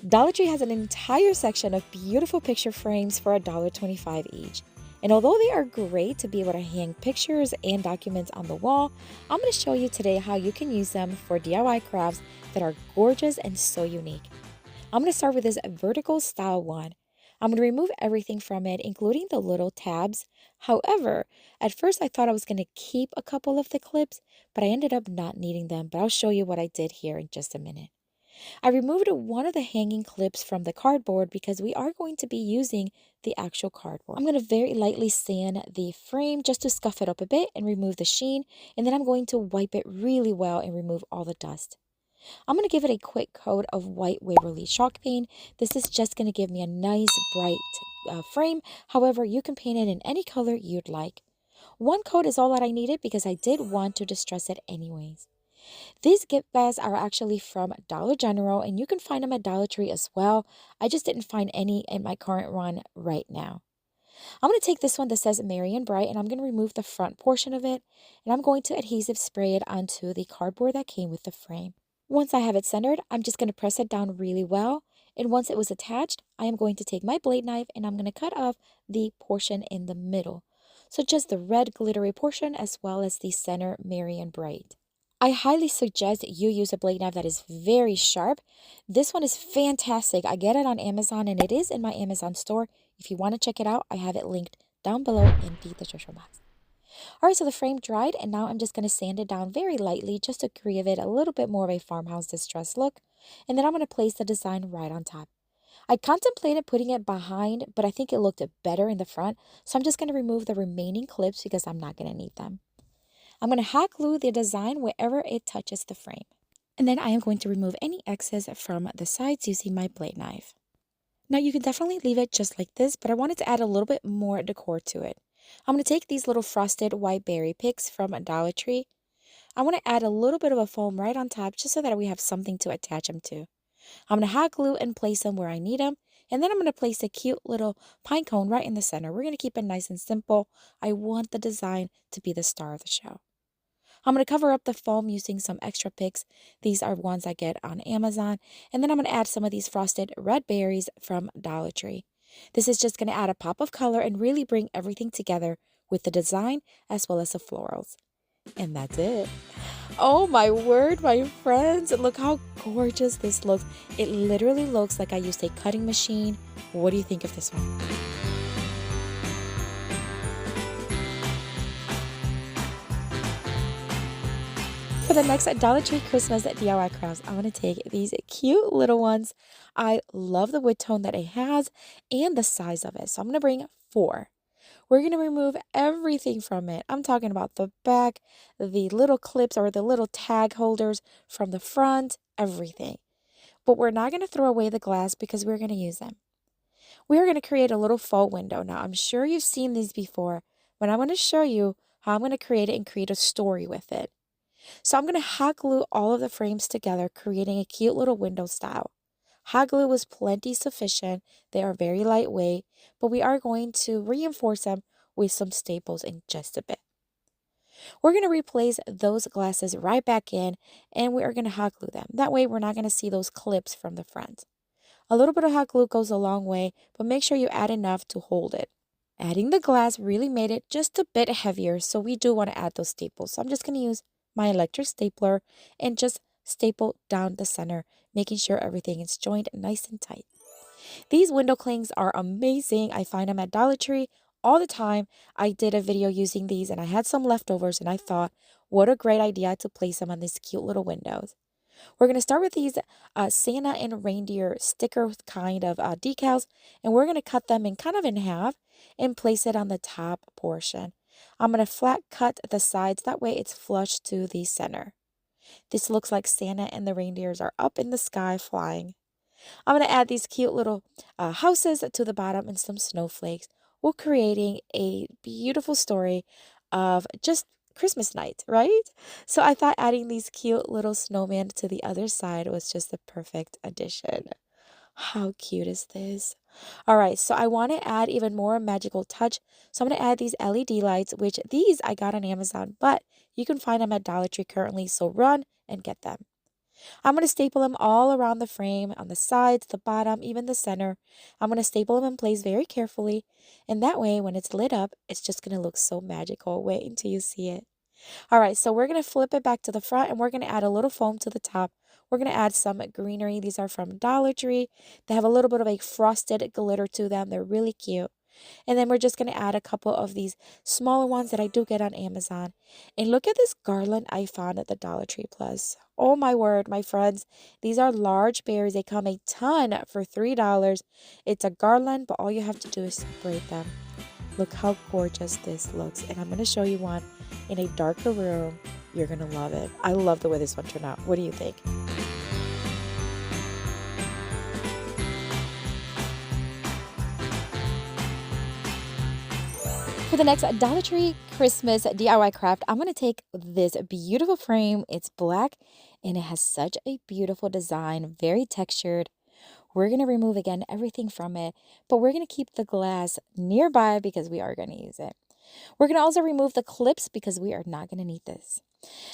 Dollar Tree has an entire section of beautiful picture frames for $1.25 each. And although they are great to be able to hang pictures and documents on the wall, I'm going to show you today how you can use them for DIY crafts that are gorgeous and so unique. I'm going to start with this vertical style one. I'm going to remove everything from it, including the little tabs. However, at first I thought I was going to keep a couple of the clips, but I ended up not needing them. But I'll show you what I did here in just a minute. I removed one of the hanging clips from the cardboard because we are going to be using the actual cardboard. I'm going to very lightly sand the frame just to scuff it up a bit and remove the sheen, and then I'm going to wipe it really well and remove all the dust. I'm going to give it a quick coat of white Waverly chalk paint. This is just going to give me a nice bright frame. However, you can paint it in any color you'd like. One coat is all that I needed because I did want to distress it anyways. These gift bags are actually from Dollar General, and you can find them at Dollar Tree as well. I just didn't find any in my current run right now. I'm going to take this one that says Merry and Bright, and I'm going to remove the front portion of it, and I'm going to adhesive spray it onto the cardboard that came with the frame. Once I have it centered, I'm just going to press it down really well, and once it was attached, I am going to take my blade knife and I'm going to cut off the portion in the middle. So just the red glittery portion as well as the center Merry and Bright. I highly suggest you use a blade knife that is very sharp. This one is fantastic. I get it on Amazon and it is in my Amazon store. If you want to check it out, I have it linked down below in the description box. Alright, so the frame dried and now I'm just going to sand it down very lightly just to give it a little bit more of a farmhouse distressed look. And then I'm going to place the design right on top. I contemplated putting it behind, but I think it looked better in the front. So I'm just going to remove the remaining clips because I'm not going to need them. I'm going to hot glue the design wherever it touches the frame. And then I am going to remove any excess from the sides using my blade knife. Now you can definitely leave it just like this, but I wanted to add a little bit more decor to it. I'm going to take these little frosted white berry picks from Dollar Tree. I want to add a little bit of a foam right on top just so that we have something to attach them to. I'm going to hot glue and place them where I need them. And then I'm going to place a cute little pine cone right in the center. We're going to keep it nice and simple. I want the design to be the star of the show. I'm going to cover up the foam using some extra picks. These are ones I get on Amazon. And then I'm going to add some of these frosted red berries from Dollar Tree. This is just going to add a pop of color and really bring everything together with the design as well as the florals. And that's it. Oh my word, my friends. Look how gorgeous this looks. It literally looks like I used a cutting machine. What do you think of this one? For the next Dollar Tree Christmas DIY crafts, I'm going to take these cute little ones. I love the wood tone that it has and the size of it. So I'm going to bring 4. We're going to remove everything from it. I'm talking about the back, the little clips or the little tag holders from the front, everything. But we're not going to throw away the glass because we're going to use them. We are going to create a little faux window. Now, I'm sure you've seen these before, but I'm going to show you how I'm going to create it and create a story with it. So I'm going to hot glue all of the frames together, creating a cute little window style. Hot glue was plenty sufficient. They are very lightweight, but we are going to reinforce them with some staples in just a bit. We're going to replace those glasses right back in, and we are going to hot glue them. That way we're not going to see those clips from the front. A little bit of hot glue goes a long way, but make sure you add enough to hold it. Adding the glass really made it just a bit heavier, so we do want to add those staples. So I'm just going to use my electric stapler and just staple down the center, making sure everything is joined nice and tight. These window clings are amazing. I find them at Dollar Tree all the time. I did a video using these and I had some leftovers and I thought, what a great idea to place them on these cute little windows. We're going to start with these Santa and reindeer sticker kind of decals, and we're going to cut them in kind of in half and place it on the top portion. I'm going to flat cut the sides, that way it's flush to the center. This looks like Santa and the reindeers are up in the sky flying. I'm going to add these cute little houses to the bottom and some snowflakes, while creating a beautiful story of just Christmas night, right? So I thought adding these cute little snowmen to the other side was just the perfect addition. How cute is this? All right, so I want to add even more magical touch. So I'm going to add these LED lights, which these I got on Amazon, but you can find them at Dollar Tree currently, so run and get them. I'm going to staple them all around the frame, on the sides, the bottom, even the center. I'm going to staple them in place very carefully. And that way, when it's lit up, it's just going to look so magical. Wait until you see it. All right, so we're going to flip it back to the front and we're going to add a little foam to the top. We're going to add some greenery. These are from Dollar Tree. They have a little bit of a frosted glitter to them. They're really cute. And then we're just going to add a couple of these smaller ones that I do get on Amazon. And look at this garland I found at the Dollar Tree Plus. Oh my word, my friends. These are large berries. They come a ton for $3. It's a garland, but all you have to do is braid them. Look how gorgeous this looks. And I'm going to show you one in a darker room. You're going to love it. I love the way this one turned out. What do you think? For the next Dollar Tree Christmas DIY craft, I'm going to take this beautiful frame. It's black and it has such a beautiful design, very textured. We're going to remove again everything from it, but we're going to keep the glass nearby because we are going to use it. We're going to also remove the clips because we are not going to need this.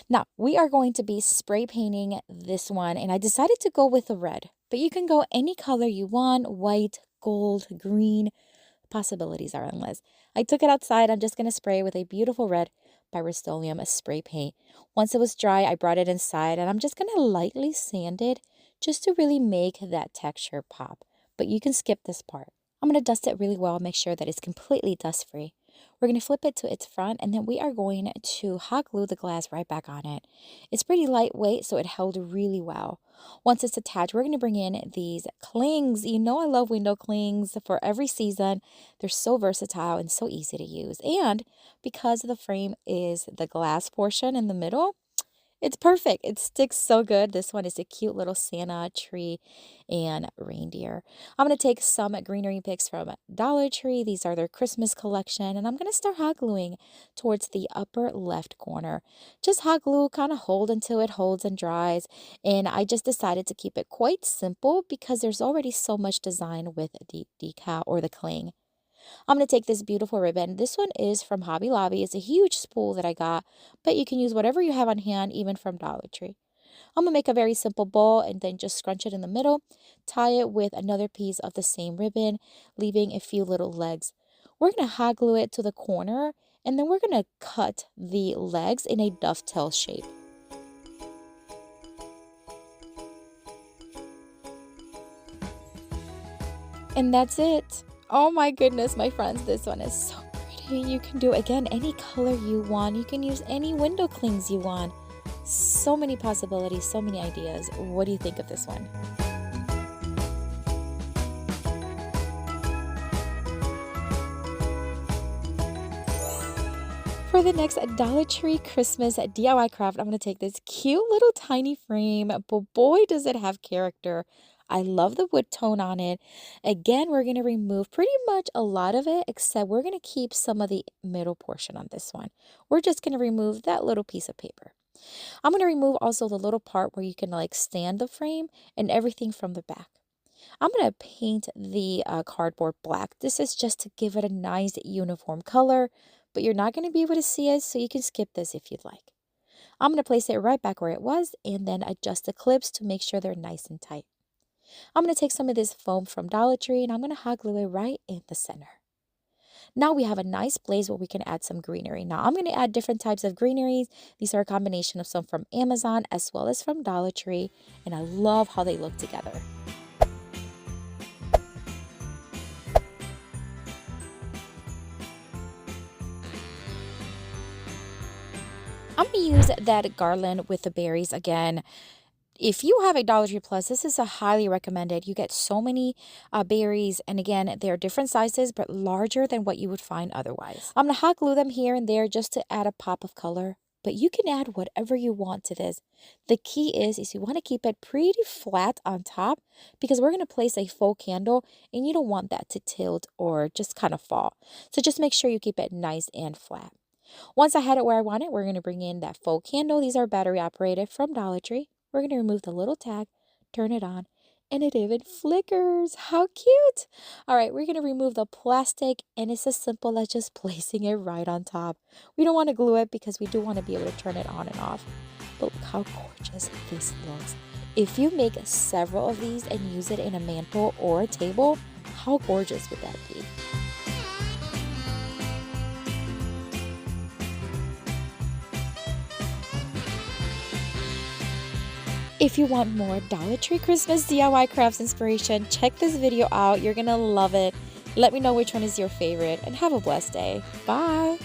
Now, we are going to be spray painting this one, and I decided to go with the red, but you can go any color you want, white, gold, green. Possibilities are endless. I took it outside. I'm just going to spray with a beautiful red by Rust-Oleum spray paint. Once it was dry, I brought it inside, and I'm just going to lightly sand it just to really make that texture pop. But you can skip this part. I'm going to dust it really well, make sure that it's completely dust-free. We're going to flip it to its front, and then we are going to hot glue the glass right back on it. It's pretty lightweight, so it held really well. Once it's attached, we're going to bring in these clings. You know I love window clings for every season. They're so versatile and so easy to use. And because the frame is the glass portion in the middle, it's perfect. It sticks so good. This one is a cute little Santa tree and reindeer. I'm going to take some greenery picks from Dollar Tree. These are their Christmas collection. And I'm going to start hot gluing towards the upper left corner. Just hot glue, kind of hold until it holds and dries. And I just decided to keep it quite simple because there's already so much design with the decal or the cling. I'm going to take this beautiful ribbon. This one is from Hobby Lobby. It's a huge spool that I got, but you can use whatever you have on hand, even from Dollar Tree. I'm going to make a very simple bow and then just scrunch it in the middle, tie it with another piece of the same ribbon, leaving a few little legs. We're going to hot glue it to the corner, and then we're going to cut the legs in a dovetail shape. And that's it. Oh my goodness, my friends, this one is so pretty. You can do, again, any color you want. You can use any window clings you want. So many possibilities, so many ideas. What do you think of this one? For the next Dollar Tree Christmas DIY craft, I'm going to take this cute little tiny frame, but boy, does it have character. I love the wood tone on it. Again, we're going to remove pretty much a lot of it, except we're going to keep some of the middle portion on this one. We're just going to remove that little piece of paper. I'm going to remove also the little part where you can like stand the frame and everything from the back. I'm going to paint the cardboard black. This is just to give it a nice uniform color, but you're not going to be able to see it, so you can skip this if you'd like. I'm going to place it right back where it was and then adjust the clips to make sure they're nice and tight. I'm going to take some of this foam from Dollar Tree and I'm going to hot glue it right in the center. Now we have a nice blaze where we can add some greenery. Now I'm going to add different types of greeneries. These are a combination of some from Amazon as well as from Dollar Tree, and I love how they look together. I'm going to use that garland with the berries again. If you have a Dollar Tree Plus, this is a highly recommended. You get so many berries, and again, they're different sizes, but larger than what you would find otherwise. I'm going to hot glue them here and there just to add a pop of color, but you can add whatever you want to this. The key is you want to keep it pretty flat on top because we're going to place a faux candle, and you don't want that to tilt or just kind of fall. So just make sure you keep it nice and flat. Once I had it where I want it, we're going to bring in that faux candle. These are battery operated from Dollar Tree. We're going to remove the little tag, turn it on, and it even flickers. How cute! All right, we're going to remove the plastic, and it's as simple as just placing it right on top. We don't want to glue it because we do want to be able to turn it on and off. But look how gorgeous this looks. If you make several of these and use it in a mantle or a table, how gorgeous would that be? If you want more Dollar Tree Christmas DIY crafts inspiration, check this video out. You're gonna love it. Let me know which one is your favorite and have a blessed day. Bye!